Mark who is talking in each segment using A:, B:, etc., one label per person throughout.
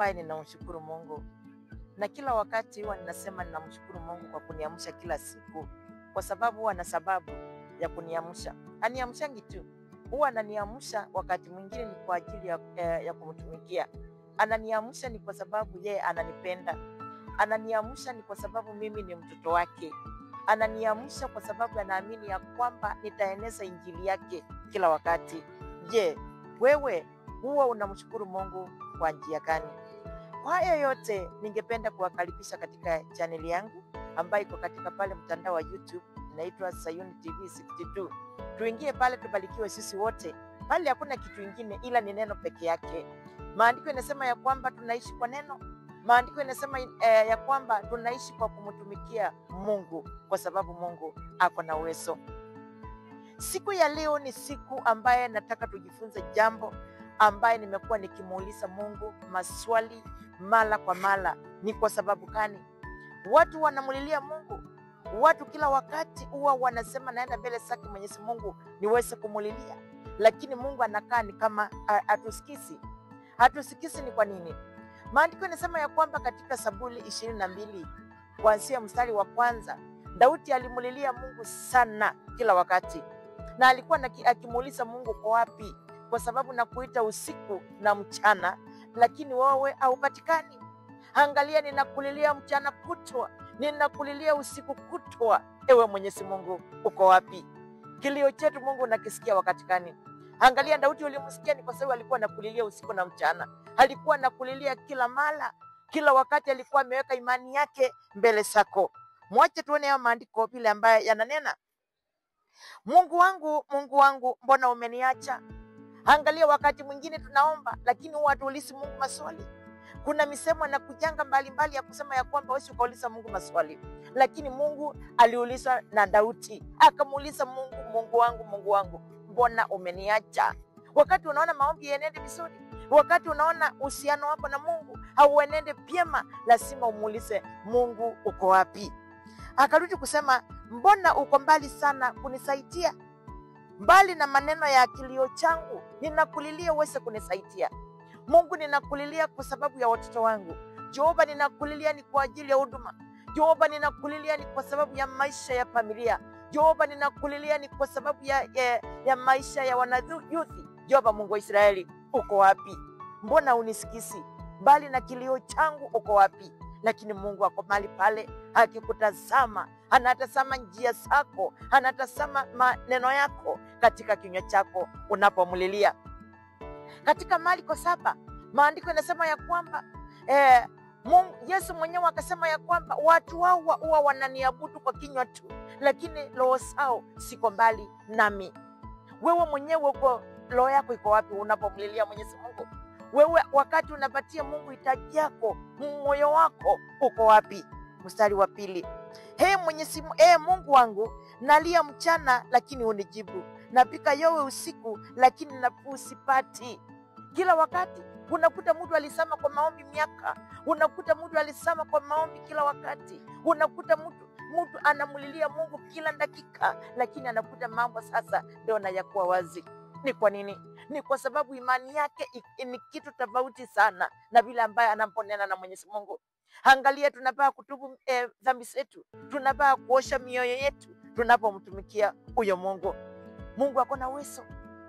A: ambaye ninamshukuru Mungu. Na kila wakati huwa ninasema ninamshukuru Mungu kwa kuniamsha kila siku, kwa sababu huwa na sababu ya kuniamsha. Aniamshangi tu, huwa ananiamsha wakati mwingine ni kwa ajili ya kumtumikia. Ananiamsha ni kwa sababu yeye ananipenda. Ananiamsha ni kwa sababu mimi ni mtoto wake. Ananiamsha kwa sababu anaamini ya kwamba nitaeneza injili yake kila wakati. Je, wewe huwa unamshukuru Mungu kwa njia gani? Kwa haya yote ningependa kuwakaribisha katika chaneli yangu ambayo iko katika pale mtandao wa YouTube, inaitwa Sayuni TV 62. Tuingie pale tubarikiwe sisi wote. Pale hakuna kitu kingine ila ni neno peke yake. Maandiko inasema ya kwamba tunaishi kwa neno. Maandiko inasema ya kwamba tunaishi kwa kumtumikia Mungu, kwa sababu Mungu ako na uwezo. Siku ya leo ni siku ambaye nataka tujifunze jambo ambaye nimekuwa nikimuuliza Mungu maswali mara kwa mara. Ni kwa sababu gani watu wanamulilia Mungu? Watu kila wakati huwa wanasema naenda mbele zake Mwenyezi Mungu niweze kumulilia, lakini Mungu anakaa ni kama hatusikizi. Hatusikizi ni kwa nini? Maandiko yanasema ya kwamba katika Zaburi 22 kuanzia mstari wa 1, Daudi alimulilia Mungu sana kila wakati, na alikuwa akimuuliza Mungu kwa wapi, kwa sababu nakuita usiku na mchana, lakini wewe haupatikani. Angalia, ninakulilia mchana kutwa, ninakulilia usiku kutwa. Ewe Mwenyezi Mungu, uko wapi? Kilio chetu Mungu unakisikia wakati gani? Angalia, Daudi ulimsikia ni kwa sababu alikuwa anakulilia usiku na mchana. Alikuwa anakulilia kila mara, kila wakati alikuwa ameweka imani yake mbele zako. Mwache tuone haya maandiko vile ambaye yananena. Mungu wangu, mbona umeniacha? Angalia, wakati mwingine tunaomba lakini huwa hatuulizi Mungu maswali. Kuna misemo na kujanga mbalimbali ya kusema ya kwamba wewe ukauliza Mungu maswali, lakini Mungu aliuliza na Daudi, akamuuliza Mungu, Mungu wangu, mbona umeniacha? Wakati unaona maombi yaenende vizuri, wakati unaona uhusiano wako na Mungu hauenende vyema, lazima umuulize Mungu, uko wapi? Akarudi kusema, mbona uko mbali sana kunisaidia? Mbali na maneno ya kilio changu, ninakulilia uweze kunisaidia. Mungu, ninakulilia kwa sababu ya watoto wangu. Jehova, ninakulilia ni kwa ajili ya huduma. Jehova, ninakulilia ni kwa sababu ya maisha ya familia. Jehova, ninakulilia ni kwa sababu ya maisha ya wanayuthi. Jehova Mungu wa Israeli, uko wapi? Mbona unisikizi? Mbali na kilio changu, uko wapi? Lakini Mungu ako mahali pale akikutazama, anatazama njia zako, anatazama maneno yako katika kinywa chako unapomlilia. Katika Marko 7 maandiko yanasema ya kwamba Yesu mwenyewe akasema ya kwamba watu wao huwa wananiabudu kwa kinywa tu, lakini roho zao siko mbali nami. Wewe mwenyewe uko, roho yako iko wapi unapomlilia Mwenyezi Mungu? Wewe wakati unapatia Mungu hitaji yako, moyo wako uko wapi? Mstari wa 2, Mungu wangu, nalia mchana lakini unijibu, napika yowe usiku lakini usipati. Kila wakati unakuta mtu alisema kwa maombi miaka, unakuta mtu alisema kwa maombi kila wakati, unakuta mtu anamulilia Mungu kila dakika, lakini anakuta mambo sasa ndio yanakuwa wazi. Ni kwa nini? Ni kwa sababu imani yake ni kitu tofauti sana na vile ambaye anaponena na Mwenyezi Mungu. Angalia, tunapaa kutubu dhambi zetu, tunapaa kuosha mioyo yetu tunapomtumikia huyo Mungu. Mungu ako na uwezo,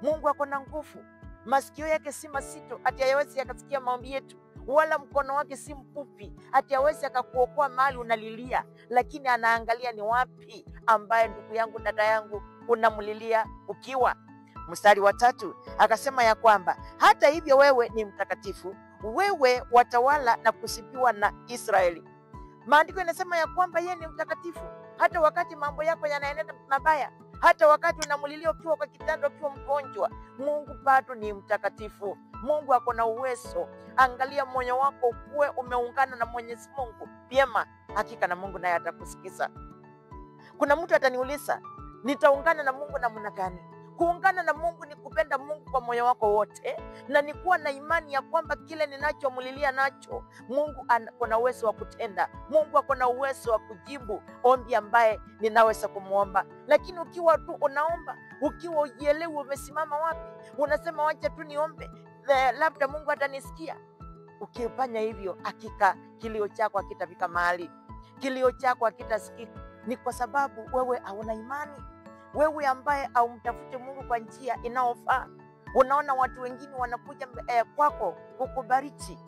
A: Mungu ako na nguvu. Masikio yake si mazito ati hawezi akasikia maombi yetu, wala mkono wake si mfupi ati hawezi akakuokoa mahali unalilia, lakini anaangalia ni wapi ambaye, ndugu yangu, dada yangu, unamlilia ukiwa. Mstari wa 3 akasema ya kwamba hata hivyo wewe ni mtakatifu, wewe watawala na kusifiwa na Israeli. Maandiko yanasema ya kwamba yeye ni mtakatifu hata wakati mambo yako yanaenenda mabaya, hata wakati unamulilia ukiwa kwa kitanda, ukiwa mgonjwa, Mungu bado ni mtakatifu. Mungu ako na uwezo. Angalia moyo wako uwe umeungana na Mwenyezi Mungu vyema, hakika na Mungu naye atakusikiza. Kuna mtu ataniuliza, nitaungana na Mungu namna gani? Kuungana na Mungu ni kupenda Mungu kwa moyo wako wote, na ni kuwa na imani ya kwamba kile ninachomulilia nacho Mungu ako na uwezo wa kutenda. Mungu ako na uwezo wa kujibu ombi ambaye ninaweza kumuomba. Lakini ukiwa tu unaomba, ukiwa ujielewi umesimama wapi, unasema wacha tu niombe, labda Mungu atanisikia. ukifanya hivyo, hakika kilio chako hakitafika mahali, kilio chako hakitasikika. Ni kwa sababu wewe hauna imani, wewe ambaye haumtafuti Mungu kwa njia inayofaa. Unaona watu wengine wanakuja kwako kukubariki,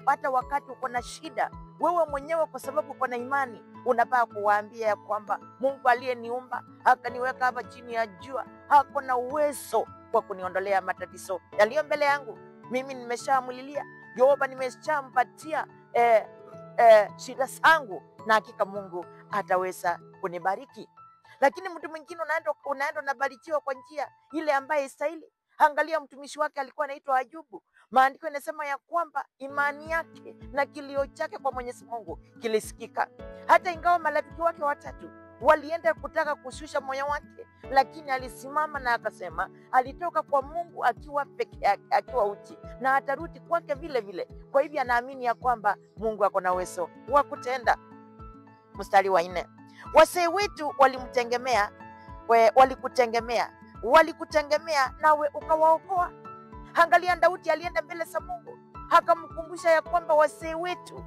A: hata wakati uko na shida. Wewe mwenyewe kwa sababu uko na imani, unapaa kuwaambia ya kwamba Mungu aliyeniumba akaniweka hapa chini ya jua hako na uwezo wa kuniondolea matatizo yaliyo mbele yangu. Mimi nimeshamulilia Jehova, nimeshampatia shida zangu, na hakika Mungu ataweza kunibariki. Lakini mtu mwingine unaenda unabarikiwa kwa njia ile ambaye istahili. Angalia mtumishi wake alikuwa anaitwa Ayubu. Maandiko yanasema ya kwamba imani yake na kilio chake kwa Mwenyezi Mungu kilisikika. Hata ingawa marafiki wake watatu walienda kutaka kushusha moyo wake, lakini alisimama na akasema alitoka kwa Mungu akiwa peke yake, akiwa uchi, na atarudi kwake vile vile. Kwa hivyo anaamini ya kwamba Mungu ako na uwezo wa kutenda. Mstari wa 4. Wasee wetu walimtegemea, walikutegemea nawe ukawaokoa. Angalia, Daudi alienda mbele za Mungu akamkumbusha ya kwamba wasee wetu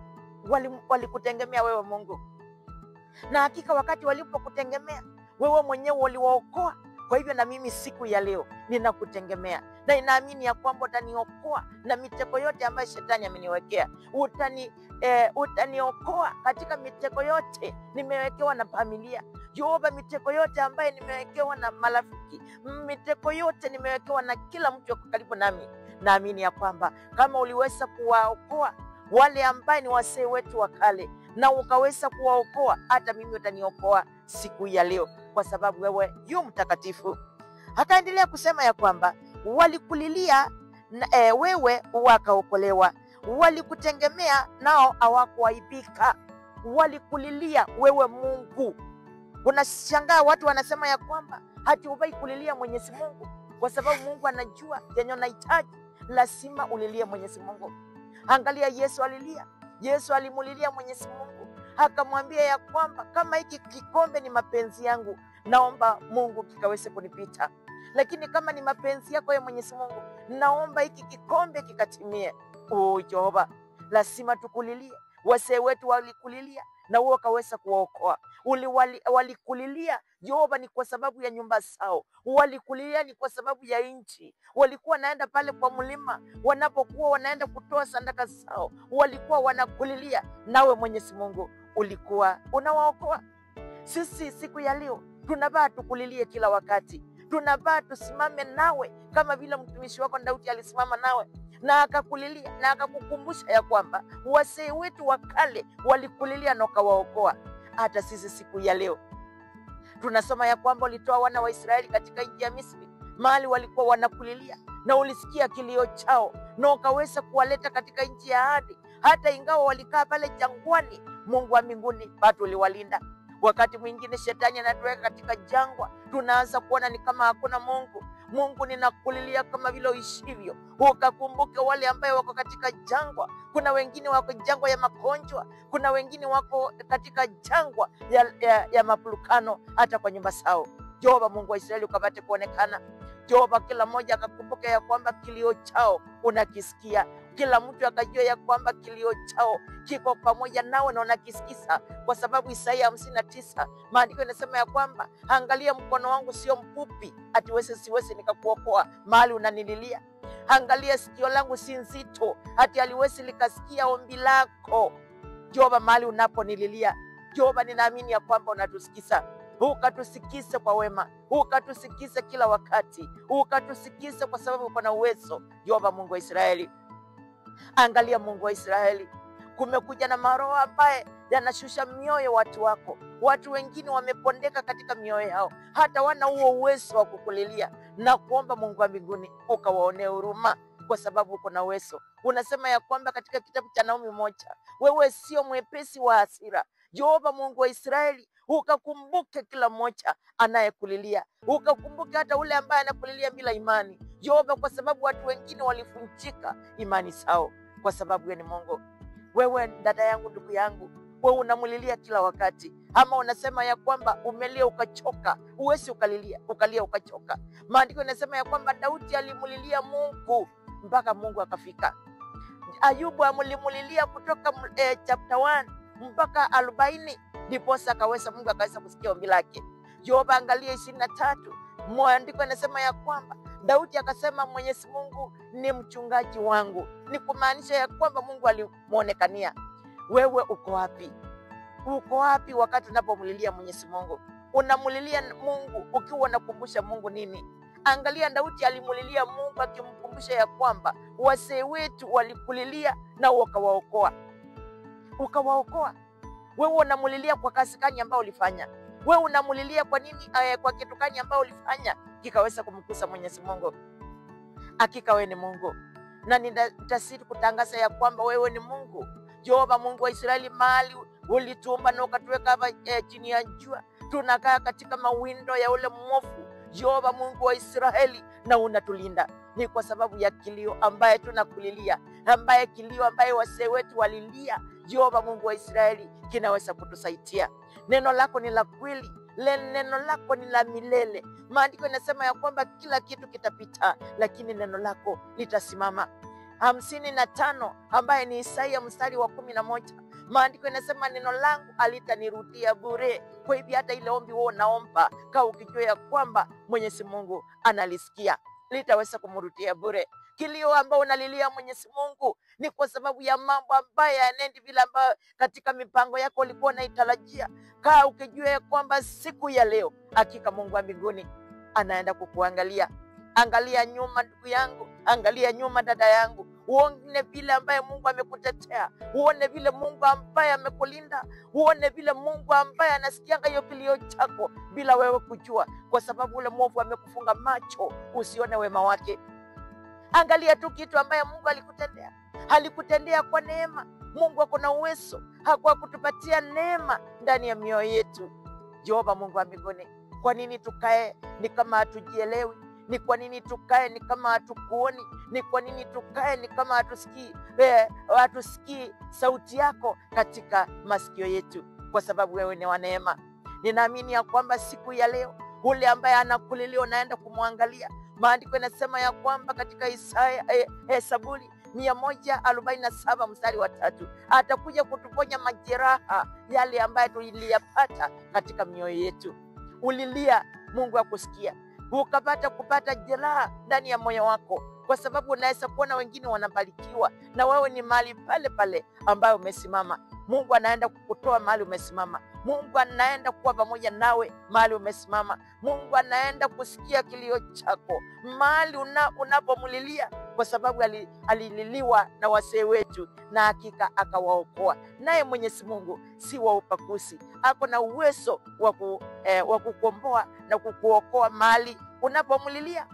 A: walikutegemea wewe Mungu, na hakika wakati walipokutegemea wewe mwenyewe waliwaokoa. Kwa hivyo na mimi siku ya leo ninakutegemea, na ninaamini ya kwamba utaniokoa na mitego yote ambayo shetani ameniwekea. Utaniokoa katika mitego yote nimewekewa na familia. Jehova, mitego yote ambaye nimewekewa na marafiki, mitego yote nimewekewa na kila mtu yuko karibu nami. Naamini ya kwamba kama uliweza kuwaokoa wale ambaye ni wasee wetu wa kale, na ukaweza kuwaokoa, hata mimi utaniokoa siku ya leo, kwa sababu wewe yu mtakatifu. Akaendelea kusema ya kwamba walikulilia wewe wakaokolewa, walikutegemea nao hawakuaibika. Walikulilia wewe Mungu. Unashangaa watu wanasema ya kwamba hatubai kulilia Mwenyezi Mungu, kwa sababu Mungu anajua yenye unahitaji. Lazima ulilie Mwenyezi Mungu. Angalia, Yesu alilia. Yesu alimulilia Mwenyezi Mungu, akamwambia ya kwamba kama hiki kikombe ni mapenzi yangu, naomba Mungu kikaweze kunipita, lakini kama ni mapenzi yako ya Mwenyezi Mungu, naomba hiki kikombe kikatimie. Jehova, lazima tukulilie. Wasee wetu walikulilia na wewe ukaweza kuwaokoa. Walikulilia Jehova ni kwa sababu ya nyumba zao, walikulilia ni kwa sababu ya nchi. Walikuwa naenda pale kwa mlima, wanapokuwa wanaenda kutoa sadaka zao, walikuwa wanakulilia, nawe Mwenyezi Mungu ulikuwa unawaokoa. Sisi siku ya leo tunafaa tukulilie kila wakati, tunafaa tusimame nawe kama vile mtumishi wako Daudi alisimama nawe na akakulilia na akakukumbusha ya kwamba wasee wetu wa kale walikulilia na ukawaokoa. Hata sisi siku ya leo tunasoma ya kwamba ulitoa wana wa Israeli katika nchi ya Misri, mahali walikuwa wanakulilia, na ulisikia kilio chao na ukaweza kuwaleta katika nchi ya ahadi. Hata ingawa walikaa pale jangwani, Mungu wa mbinguni bado uliwalinda. Wakati mwingine shetani anatuweka katika jangwa, tunaanza kuona ni kama hakuna Mungu. Mungu, ninakulilia kama vile uishivyo, ukakumbuke wale ambao wako katika jangwa. Kuna wengine wako jangwa ya magonjwa, kuna wengine wako katika jangwa ya mapulukano, hata kwa nyumba zao. Jehova Mungu wa Israeli, ukapate kuonekana. Jehova, kila mmoja akakumbuka ya kwamba kilio chao unakisikia. Kila mtu akajua ya kwamba kilio chao kiko pamoja nawe na unakisikiza, kwa sababu Isaia 59 maandiko yanasema ya kwamba angalia, mkono wangu sio mfupi ati siwezi nikakuokoa mahali unanililia. Angalia, sikio langu si nzito ati aliwezi likasikia ombi lako. Jehova, mahali unaponililia, Jehova, ninaamini ya kwamba unatusikiza. Ukatusikize kwa wema, ukatusikize kila wakati, ukatusikize kwa sababu uko na uwezo. Jehova Mungu wa Israeli, angalia Mungu wa Israeli, kumekuja na maroho ambaye yanashusha mioyo watu wako. Watu wengine wamepondeka katika mioyo yao, hata wana huo uwezo wa kukulilia na kuomba. Mungu wa mbinguni, ukawaonee huruma, kwa sababu uko na uwezo. Unasema ya kwamba katika kitabu cha Naumi 1, wewe sio mwepesi wa hasira. Jehova Mungu wa Israeli, ukakumbuke kila mmoja anayekulilia, ukakumbuke hata ule ambaye anakulilia bila imani. Jehova, kwa sababu watu wengine walifunjika imani zao, kwa sababu wewe ni Mungu. Wewe dada yangu, ndugu yangu, wewe unamulilia kila wakati, ama unasema ya kwamba umelia ukachoka, uwezi ukalia ukachoka. Maandiko yanasema ya kwamba Daudi alimulilia Mungu mpaka Mungu akafika. Ayubu amulimulilia kutoka chapter 1 mpaka 40, ndiposa Mungu akaweza kusikia ombi lake. Yoba angalia 23, maandiko yanasema ya kwamba Daudi akasema Mwenyezi Mungu ni mchungaji wangu. Ni kumaanisha ya kwamba Mungu alimuonekania. Wewe uko wapi? Uko wapi wakati unapomlilia Mwenyezi Mungu? Unamulilia Mungu ukiwa unakumbusha Mungu nini? Angalia, Daudi alimulilia Mungu akimkumbusha ya kwamba wazee wetu walikulilia na ukawaokoa. Ukawaokoa. Wewe unamulilia kwa kazi gani ambayo ulifanya? Wewe unamulilia kwa nini? Kwa kitu gani ambayo ulifanya kikaweza kumkusa Mwenyezi Mungu? Hakika wewe ni Mungu, na nitasiri kutangaza ya kwamba wewe ni Mungu. Jehova Mungu wa Israeli, mahali ulituumba na ukatuweka hapa chini ya jua, tunakaa katika mawindo ya ule mwovu. Jehova Mungu wa Israeli, na unatulinda. Ni kwa sababu ya kilio ambaye tunakulilia, kilio ambaye wazee wetu walilia. Jehova Mungu wa Israeli, kinaweza kutusaidia. Neno lako ni la kweli, neno lako ni la milele. Maandiko yanasema ya kwamba kila kitu kitapita, lakini neno lako litasimama. 55 ambaye ni Isaia mstari wa 11, maandiko yanasema neno langu alitanirudia bure. Kwa hivyo hata ile ombi wewe unaomba, kaa ukijua ya kwamba Mwenyezi Mungu analisikia, litaweza kumrudia bure. Kilio ambao unalilia Mwenyezi Mungu ni kwa sababu ya mambo ambayo yanaendi vile ambayo katika mipango yako ulikuwa unaitarajia. Kaa ukijua ya kwamba siku ya leo hakika Mungu wa mbinguni anaenda kukuangalia. Angalia nyuma ndugu yangu, angalia nyuma dada yangu, uone vile ambaye Mungu amekutetea, uone vile Mungu ambaye amekulinda, uone vile Mungu ambaye anasikianga hiyo kilio chako bila wewe kujua, kwa sababu ule mwovu amekufunga macho usione wema wake. Angalia tu kitu ambaye Mungu alikutendea. Alikutendea kwa neema. Mungu ako na uwezo, hakuwa kutupatia neema ndani ya mioyo yetu. Jehova Mungu wa mbinguni, kwa nini tukae ni kama hatujielewi? Ni kwa nini tukae ni kama hatukuoni? Ni kwa nini tukae ni kama hatusikii sauti yako katika masikio yetu? Kwa sababu wewe ni wa neema. Ninaamini ya kwamba siku ya leo ule ambaye anakulilia unaenda kumwangalia. Maandiko yanasema ya kwamba katika Isaya Zaburi 147 mstari wa 3, atakuja kutuponya majeraha yale ambayo tuliyapata katika mioyo yetu. Ulilia, Mungu akusikia. Kupata jeraha ndani ya moyo wako, kwa sababu unaweza kuona wengine wanabarikiwa na wewe ni mahali pale pale ambayo umesimama. Mungu anaenda kukutoa mahali umesimama. Mungu anaenda kuwa pamoja nawe mahali umesimama. Mungu anaenda kusikia kilio chako mahali unapomlilia, kwa sababu alililiwa na wazee wetu na hakika akawaokoa. Naye Mwenyezi Mungu si wa upakuzi, ako na uwezo wa kukomboa na kukuokoa mahali unapomlilia.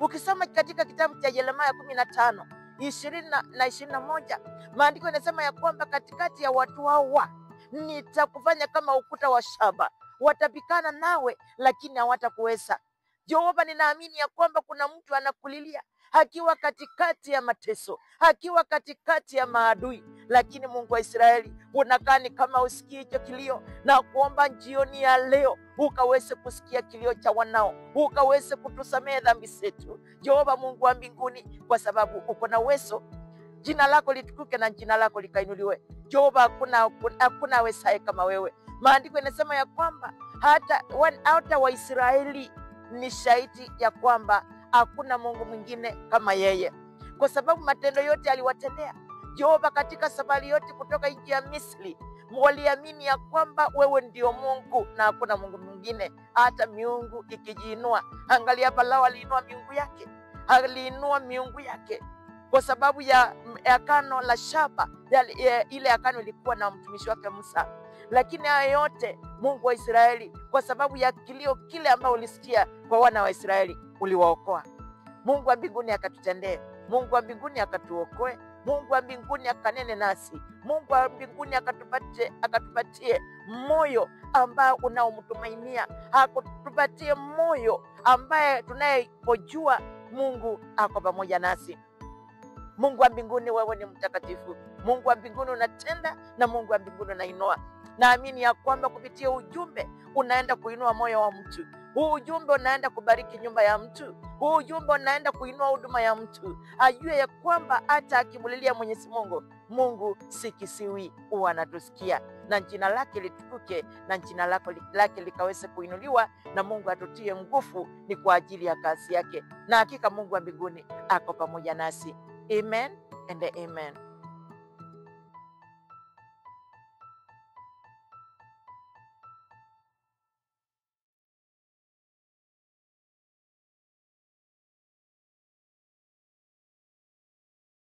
A: Ukisoma katika kitabu cha Yeremia 15:20 na 21, maandiko yanasema ya kwamba katikati ya watu hawa nitakufanya kama ukuta wa shaba, watapikana nawe lakini hawatakuweza. Jehova, ninaamini ya kwamba kuna mtu anakulilia akiwa katikati ya mateso, akiwa katikati ya maadui, lakini Mungu wa Israeli unakaa ni kama usikii hicho kilio, na kuomba jioni ya leo ukaweze kusikia kilio cha wanao, ukaweze kutusamehe dhambi zetu. Jehova Mungu wa mbinguni, kwa sababu uko na uwezo, jina lako litukuke na jina lako likainuliwe. Jehova, hakuna awezaye kama wewe. Maandiko yanasema ya kwamba hata Waisraeli ni shahidi ya kwamba hakuna Mungu mwingine kama yeye, kwa sababu matendo yote aliwatendea. Jehova, katika safari yote kutoka nchi ya Misri, waliamini ya kwamba wewe ndio Mungu na hakuna Mungu mwingine, hata miungu ikijiinua. Angalia, Farao aliinua miungu yake kwa sababu ya agano la shaba. Ile agano ilikuwa na mtumishi wake Musa. Lakini haya yote Mungu wa Israeli, kwa sababu ya kilio kile ambao ulisikia kwa wana wa Israeli, uliwaokoa. Mungu wa mbinguni akatutendee. Mungu wa mbinguni akatuokoe. Mungu wa mbinguni akanene nasi. Mungu wa mbinguni akatupatie moyo ambao unaomtumainia, akatupatie moyo ambaye tunayepojua Mungu ako pamoja nasi. Mungu wa mbinguni, wewe ni mtakatifu. Mungu wa mbinguni unatenda, na Mungu wa mbinguni unainua. Naamini ya kwamba kupitia ujumbe unaenda kuinua moyo wa mtu. Huu ujumbe unaenda kubariki nyumba ya mtu. Huu ujumbe unaenda kuinua huduma ya mtu. Ajue ya kwamba hata akimulilia Mwenyezi Mungu, Mungu si kisiwi, huwa anatusikia. Na jina lake litukuke, na jina lake likaweze kuinuliwa, na Mungu atutie nguvu, ni kwa ajili ya kazi yake. Na hakika Mungu wa mbinguni ako pamoja nasi. Amen and amen.